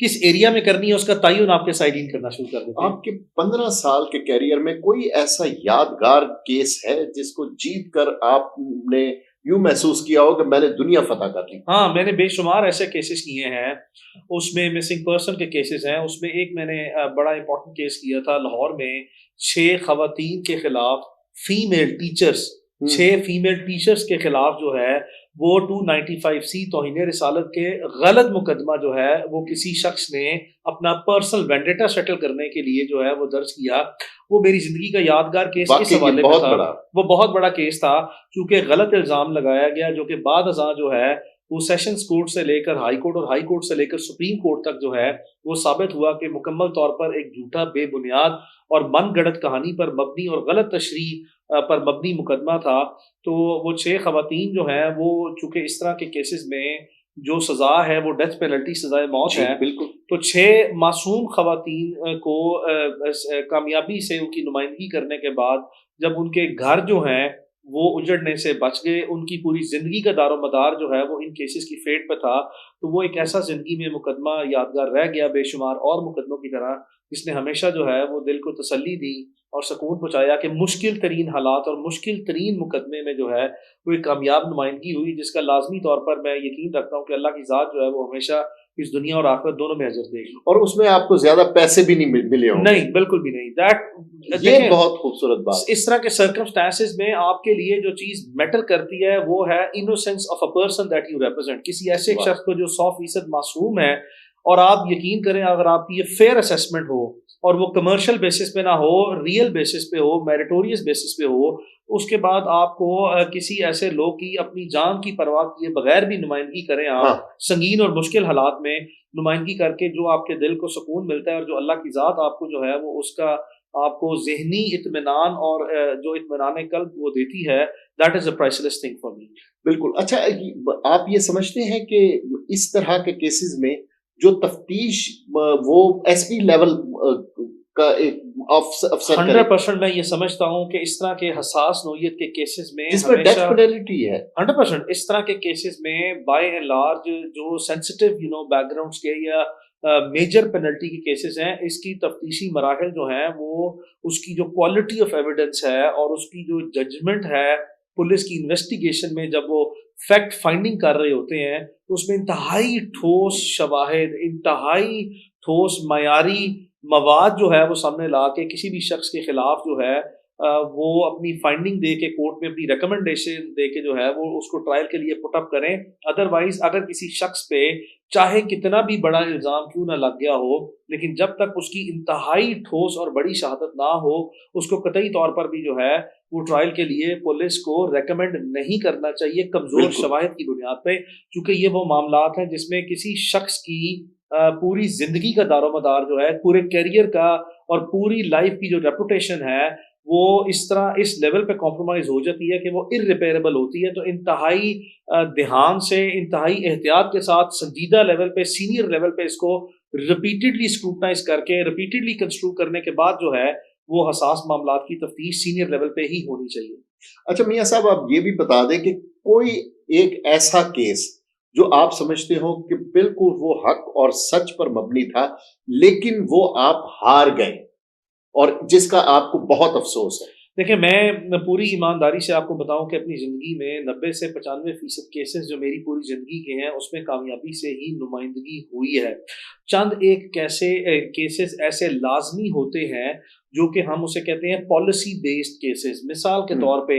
کس ایریا میں کرنی ہے اس کا تعین آپ کے سائڈین کرنا شروع کر دیتے ہیں۔ آپ کے 15 سال کے کیریئر میں کوئی ایسا یادگار کیس ہے جس کو جیت کر آپ نے یوں محسوس کیا ہو کہ میں نے دنیا فتح کر لی؟ ہاں، میں نے بے شمار ایسے کیسز کیے ہیں، اس میں مسنگ پرسن کے کیسز ہیں، اس میں ایک میں نے بڑا امپورٹنٹ کیس کیا تھا لاہور میں 6 خواتین کے خلاف فیمیل ٹیچرز، 6 فیمیل ٹیچرز کے خلاف جو ہے وہ 295C توہین رسالت کے غلط مقدمہ جو ہے وہ کسی شخص نے اپنا پرسنل وینڈیٹا سیٹل کرنے کے لیے جو ہے وہ درج کیا۔ وہ میری زندگی کا یادگار کیس اس حوالے میں تھا، وہ بہت بڑا کیس تھا کیونکہ غلط الزام لگایا گیا جو کہ بعد ازاں جو ہے وہ سیشنز کورٹ سے لے کر ہائی کورٹ اور ہائی کورٹ سے لے کر سپریم کورٹ تک جو ہے وہ ثابت ہوا کہ مکمل طور پر ایک جھوٹا، بے بنیاد اور من گڑت کہانی پر مبنی اور غلط تشریح پر مبنی مقدمہ تھا۔ تو وہ 6 خواتین جو ہیں وہ چونکہ اس طرح کے کیسز میں جو سزا ہے وہ ڈیتھ پینلٹی، سزائے موت ہے، بالکل، تو 6 معصوم خواتین کو کامیابی سے ان کی نمائندگی کرنے کے بعد جب ان کے گھر جو ہیں وہ اجڑنے سے بچ گئے، ان کی پوری زندگی کا دار و مدار جو ہے وہ ان کیسز کی فیٹ پہ تھا، تو وہ ایک ایسا زندگی میں مقدمہ یادگار رہ گیا بے شمار اور مقدموں کی طرح، جس نے ہمیشہ جو ہے وہ دل کو تسلی دی اور سکون پہنچایا کہ مشکل ترین حالات اور مشکل ترین مقدمے میں جو ہے وہ ایک کامیاب نمائندگی ہوئی، جس کا لازمی طور پر میں یقین رکھتا ہوں کہ اللہ کی ذات جو ہے وہ ہمیشہ اس دنیا اور آخرت دونوں میں اجر دے گی۔ اور اس میں آپ کو زیادہ پیسے بھی نہیں ملے ہوں؟ نہیں، بالکل بھی نہیں۔ یہ بہت خوبصورت بات۔ اس طرح کے سرکمسٹانسز میں آپ کے لیے جو چیز میٹر کرتی ہے وہ ہے innocence of a person that you represent, کسی ایسے ایک شخص کو جو 100% معصوم ہے، اور آپ یقین کریں اگر آپ کی یہ فیئر اسیسمنٹ ہو اور وہ کمرشل بیسس پہ نہ ہو، ریئل بیسس پہ ہو، میریٹوریس بیسس پہ ہو، اس کے بعد آپ کو کسی ایسے لوگ کی اپنی جان کی پرواہ کیے بغیر بھی نمائندگی کریں آپ سنگین اور مشکل حالات میں نمائندگی کر کے، جو آپ کے دل کو سکون ملتا ہے اور جو اللہ کی ذات آپ کو جو ہے وہ اس کا آپ کو ذہنی اطمینان اور جو اطمینان قلب وہ دیتی ہے، that is a price less thing for me. بالکل۔ اچھا، آپ یہ سمجھتے ہیں کہ اس طرح کے کیسز میں جو تفتیش وہ ایس پی لیول کا ایک افسر 100% میں یہ سمجھتا ہوں کہ اس طرح کے حساس نوعیت کے کیسز میں جس پر ڈیتھ پینلٹی ہے 100% اس طرح کے کیسز میں بائی اینڈ لارج جو سینسٹیو بیک گراؤنڈس کے یا میجر پینلٹی کے کیسز ہیں، اس کی تفتیشی مراحل جو ہیں وہ اس کی جو کوالٹی آف ایویڈنس ہے اور اس کی جو ججمنٹ ہے پولیس کی انویسٹیگیشن میں، جب وہ فیکٹ فائنڈنگ کر رہے ہوتے ہیں تو اس میں انتہائی ٹھوس شواہد، انتہائی ٹھوس معیاری مواد جو ہے وہ سامنے لا کے کسی بھی شخص کے خلاف جو ہے وہ اپنی فائنڈنگ دے کے کورٹ میں اپنی ریکمنڈیشن دے کے جو ہے وہ اس کو ٹرائل کے لیے پٹ اپ کریں۔ ادروائز اگر کسی شخص پہ چاہے کتنا بھی بڑا الزام کیوں نہ لگ گیا ہو، لیکن جب تک اس کی انتہائی ٹھوس اور بڑی شہادت نہ ہو، اس کو قطعی طور پر بھی جو ہے وہ ٹرائل کے لیے پولیس کو ریکمینڈ نہیں کرنا چاہیے کمزور شواہد کی بنیاد پہ، کیونکہ یہ وہ معاملات ہیں جس میں کسی شخص کی پوری زندگی کا دار و مدار جو ہے، پورے کیریئر کا اور پوری لائف کی جو ریپوٹیشن ہے وہ اس طرح اس لیول پہ کمپرومائز ہو جاتی ہے کہ وہ ارریپیریبل ہوتی ہے۔ تو انتہائی دھیان سے، انتہائی احتیاط کے ساتھ سنجیدہ لیول پہ، سینئر لیول پہ اس کو ریپیٹڈلی اسکروٹنائز کر کے، ریپیٹڈلی کنسٹرو کرنے کے بعد جو ہے وہ حساس معاملات کی تفتیش سینئر لیول پہ ہی ہونی چاہیے۔ اچھا میاں صاحب، آپ یہ بھی بتا دیں کہ کوئی ایک ایسا کیس جو آپ سمجھتے ہو کہ بالکل وہ حق اور سچ پر مبنی تھا لیکن وہ آپ ہار گئے اور جس کا آپ کو بہت افسوس ہے۔ دیکھیں، میں پوری ایمانداری سے آپ کو بتاؤں کہ اپنی زندگی میں 90 سے 95% کیسز جو میری پوری زندگی کے ہیں اس میں کامیابی سے ہی نمائندگی ہوئی ہے۔ چند ایک کیسز ایسے لازمی ہوتے ہیں جو کہ ہم اسے کہتے ہیں پالیسی بیسڈ کیسز۔ مثال کے طور پہ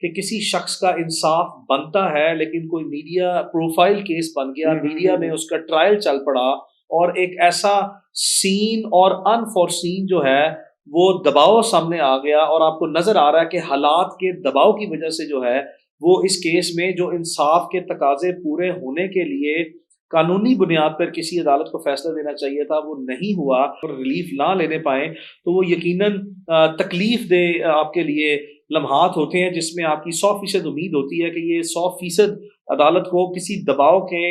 کہ کسی شخص کا انصاف بنتا ہے لیکن کوئی میڈیا پروفائل کیس بن گیا، میڈیا میں اس کا ٹرائل چل پڑا اور ایک ایسا سین اور انفورسین جو ہے وہ دباؤ سامنے آ گیا اور آپ کو نظر آ رہا ہے کہ حالات کے دباؤ کی وجہ سے جو ہے وہ اس کیس میں جو انصاف کے تقاضے پورے ہونے کے لیے قانونی بنیاد پر کسی عدالت کو فیصلہ دینا چاہیے تھا وہ نہیں ہوا اور ریلیف نہ لینے پائے، تو وہ یقیناً تکلیف دہ آپ کے لیے لمحات ہوتے ہیں جس میں آپ کی 100% امید ہوتی ہے کہ یہ 100% عدالت کو کسی دباؤ کے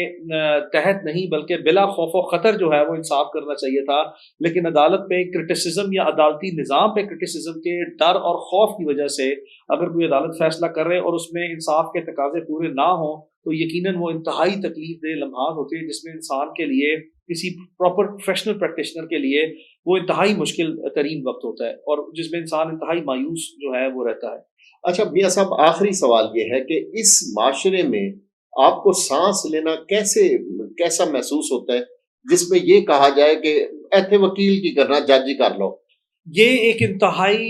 تحت نہیں بلکہ بلا خوف و خطر جو ہے وہ انصاف کرنا چاہیے تھا، لیکن عدالت پہ کرٹیسزم یا عدالتی نظام پہ کرٹیسزم کے ڈر اور خوف کی وجہ سے اگر کوئی عدالت فیصلہ کر رہے اور اس میں انصاف کے تقاضے پورے نہ ہوں تو یقیناً وہ انتہائی تکلیف دہ لمحات ہوتے ہیں جس میں انسان کے لیے کسی پراپر پروفیشنل پریکٹیشنر کے لیے وہ انتہائی مشکل ترین وقت ہوتا ہے، اور جس میں انسان انتہائی مایوس جو ہے وہ رہتا ہے۔ اچھا میاں صاحب، آخری سوال یہ ہے کہ اس معاشرے میں آپ کو سانس لینا کیسا محسوس ہوتا ہے جس میں یہ کہا جائے کہ ایتھے وکیل کی کرنا، جج ہی کر لو؟ یہ ایک انتہائی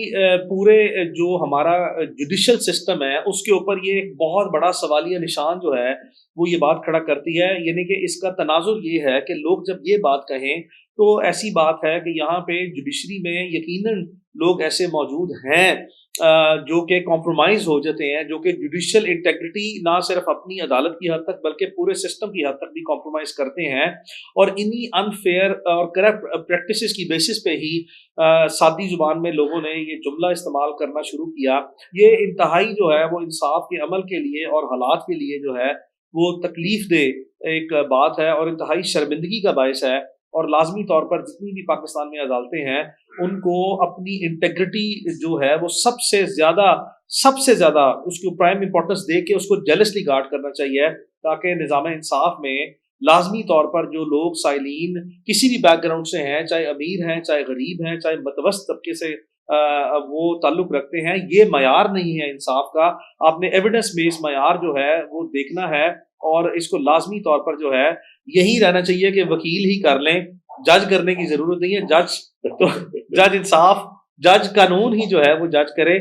پورے جو ہمارا جوڈیشل سسٹم ہے اس کے اوپر یہ ایک بہت بڑا سوالیہ نشان جو ہے وہ یہ بات کھڑا کرتی ہے، یعنی کہ اس کا تناظر یہ ہے کہ لوگ جب یہ بات کہیں تو ایسی بات ہے کہ یہاں پہ جوڈیشری میں یقیناً لوگ ایسے موجود ہیں جو کہ کمپرومائز ہو جاتے ہیں، جو کہ جوڈیشل انٹیگریٹی نہ صرف اپنی عدالت کی حد تک بلکہ پورے سسٹم کی حد تک بھی کمپرومائز کرتے ہیں، اور انہی انفیئر اور کرپٹ پریکٹسز کی بیسس پہ ہی سادی زبان میں لوگوں نے یہ جملہ استعمال کرنا شروع کیا۔ یہ انتہائی جو ہے وہ انصاف کے عمل کے لیے اور حالات کے لیے جو ہے وہ تکلیف دہ ایک بات ہے اور انتہائی شرمندگی کا باعث ہے، اور لازمی طور پر جتنی بھی پاکستان میں عدالتیں ہیں ان کو اپنی انٹیگریٹی جو ہے وہ سب سے زیادہ اس کو پرائم امپورٹنس دے کے اس کو جیلسلی گارڈ کرنا چاہیے، تاکہ نظام انصاف میں لازمی طور پر جو لوگ سائلین کسی بھی بیک گراؤنڈ سے ہیں، چاہے امیر ہیں، چاہے غریب ہیں، چاہے متوسط طبقے سے وہ تعلق رکھتے ہیں، یہ معیار نہیں ہے انصاف کا۔ آپ نے ایویڈنس بیس معیار جو ہے وہ دیکھنا ہے، اور اس کو لازمی طور پر جو ہے یہی رہنا چاہیے کہ وکیل ہی کر لیں، جج کرنے کی ضرورت نہیں ہے۔ جج انصاف، جج قانون ہی جو ہے وہ جج کرے،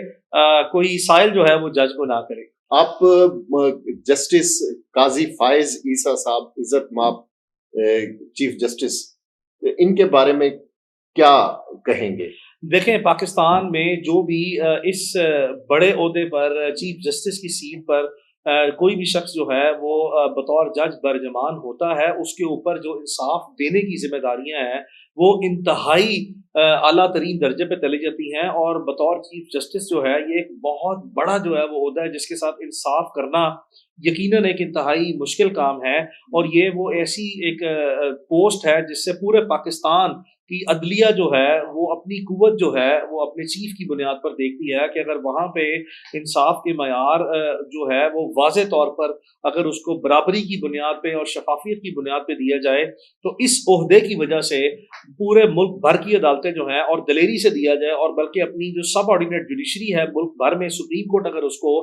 کوئی سائل جو ہے وہ جج کو نہ کرے۔ آپ جسٹس قاضی فائز عیسیٰ صاحب، عزت مآب چیف جسٹس، ان کے بارے میں کیا کہیں گے؟ دیکھیں، پاکستان میں جو بھی اس بڑے عہدے پر چیف جسٹس کی سیٹ پر کوئی بھی شخص جو ہے وہ بطور جج برجمان ہوتا ہے، اس کے اوپر جو انصاف دینے کی ذمہ داریاں ہیں وہ انتہائی اعلیٰ ترین درجے پہ چلی جاتی ہیں، اور بطور چیف جسٹس جو ہے یہ ایک بہت بڑا جو ہے وہ عہدہ ہے جس کے ساتھ انصاف کرنا یقیناً ایک انتہائی مشکل کام ہے، اور یہ وہ ایسی ایک پوسٹ ہے جس سے پورے پاکستان کی عدلیہ جو ہے وہ اپنی قوت جو ہے وہ اپنے چیف کی بنیاد پر دیکھتی ہے، کہ اگر وہاں پہ انصاف کے معیار جو ہے وہ واضح طور پر اگر اس کو برابری کی بنیاد پہ اور شفافیت کی بنیاد پہ دیا جائے تو اس عہدے کی وجہ سے پورے ملک بھر کی عدالتیں جو ہیں اور دلیری سے دیا جائے، اور بلکہ اپنی جو سب آرڈینیٹ جوڈیشری ہے ملک بھر میں، سپریم کورٹ اگر اس کو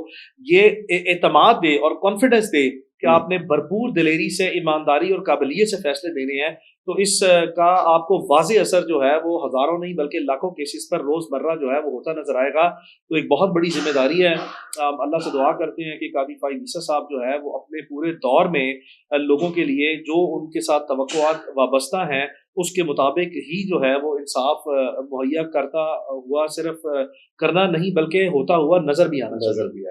یہ اعتماد دے اور کانفیڈنس دے کہ آپ نے بھرپور دلیری سے، ایمانداری اور قابلیت سے فیصلے دینے ہیں، تو اس کا آپ کو واضح اثر جو ہے وہ ہزاروں نہیں بلکہ لاکھوں کیسز پر روز مرہ جو ہے وہ ہوتا نظر آئے گا۔ تو ایک بہت بڑی ذمہ داری ہے۔ اللہ سے دعا کرتے ہیں کہ قاضی فائز عیسیٰ صاحب جو ہے وہ اپنے پورے دور میں لوگوں کے لیے جو ان کے ساتھ توقعات وابستہ ہیں اس کے مطابق ہی جو ہے وہ انصاف مہیا کرتا ہوا، صرف کرنا نہیں بلکہ ہوتا ہوا نظر بھی آنا چاہیے۔